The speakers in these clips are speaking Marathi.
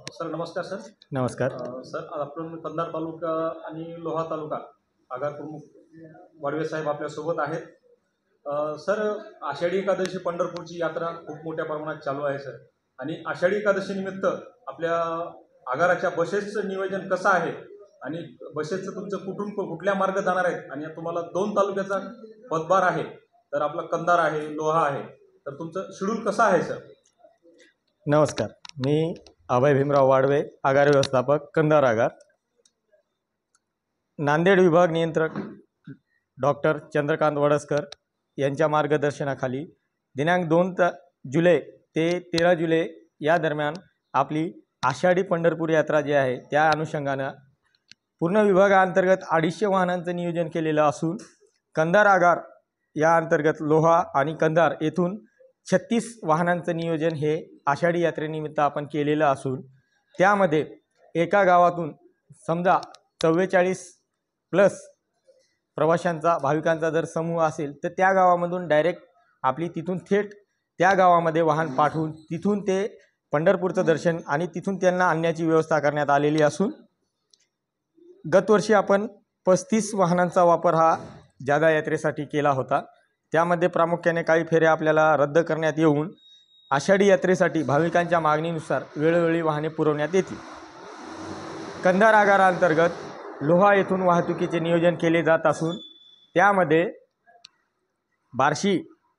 सर नमस्कार सर. नमस्कार. सर आज आपण कंधार तालुका आणि लोहा तालुका आगार प्रमुख वाडवे साहेब आपल्यासोबत आहेत. सर आषाढी एकादशी पंढरपूरची यात्रा खूप मोठ्या प्रमाणात चालू आहे सर. आणि आषाढी एकादशी निमित्त आपल्या आगाराच्या बसेसचं नियोजन कसं आहे आणि बसेसचं तुमचं कुठल्या मार्ग जाणार आहेत आणि तुम्हाला 2 तालुक्याचा पदभार आहे, तर आपला कंधार आहे, लोहा आहे, तर तुमचं शेड्यूल कसं आहे सर? नमस्कार. मी अभय भीमराव वाडवे, आगार व्यवस्थापक, कंधार आगार. नांदेड विभाग नियंत्रक डॉक्टर चंद्रकांत वडसकर यांच्या मार्गदर्शनाखाली दिनांक 2 जुलै ते 13 जुलै या दरम्यान आपली आषाढी पंढरपूर यात्रा जी आहे त्या अनुषंगानं पूर्ण विभागाअंतर्गत 250 वाहनांचं नियोजन केलेलं असून कंधार आगार या अंतर्गत लोहा आणि कंधार येथून 36 वाहनांचं नियोजन हे आषाढी यात्रेनिमित्त आपण केलेलं असून त्यामध्ये एका गावातून समजा 44+ प्रवाशांचा भाविकांचा जर समूह असेल तर त्या गावामधून डायरेक्ट आपली तिथून थेट त्या गावामध्ये वाहन पाठवून तिथून ते पंढरपूरचं दर्शन आणि तिथून त्यांना आणण्याची व्यवस्था करण्यात आलेली असून गतवर्षी आपण 35 वाहनांचा वापर हा जादा यात्रेसाठी केला होता. त्यामध्ये प्रामुख्याने काही फेऱ्या आपल्याला रद्द करण्यात येऊन आषाढी यात्रेसाठी भाविकांच्या मागणीनुसार वेळोवेळी वाहने पुरवण्यात येतील. कंधार आगाराअंतर्गत लोहा येथून वाहतुकीचे नियोजन केले जात असून त्यामध्ये बार्शी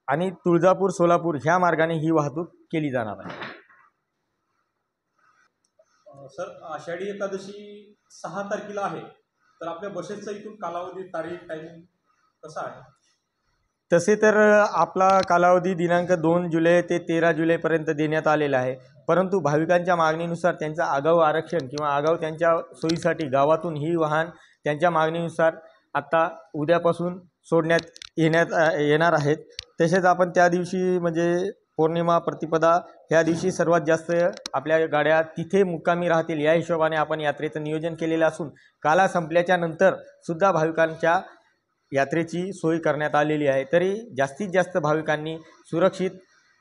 आणि तुळजापूर सोलापूर ह्या मार्गाने ही वाहतूक केली जाणार आहे. सर आषाढी एकादशी 6 तारखेला आहे, तर आपल्या बसेसचा इथून कालावधी, तारीख, टायमिंग कसा आहे? तसे तर आपला कालावधी दिनांक 2 जुलै ते 13 जुलैपर्यंत देण्यात आलेला आहे, परंतु भाविकांच्या मागणीनुसार त्यांचं आगाऊ आरक्षण किंवा आगाऊ त्यांच्या सोयीसाठी गावातून ही वाहन त्यांच्या मागणीनुसार आत्ता उद्यापासून सोडण्यात येणार आहेत. तसेच आपण त्या दिवशी म्हणजे पौर्णिमा प्रतिपदा ह्या दिवशी सर्वात जास्त आपल्या गाड्या तिथे मुक्कामी राहतील या हिशोबाने आपण यात्रेचं नियोजन केलेलं असून काला संपल्याच्या नंतर सुद्धा भाविकांच्या यात्रेची सोय करण्यात आलेली आहे. तरी जास्तीत जास्त भाविकांनी सुरक्षित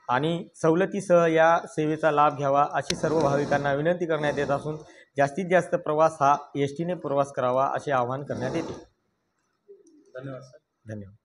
आणि सवलतीसह या सेवेचा लाभ घ्यावा अशी सर्व भाविकांना विनंती करण्यात येत असून जास्तीत जास्त प्रवास हा एसटीने प्रवास करावा असे आवाहन करण्यात येते. धन्यवाद सर. धन्यवाद.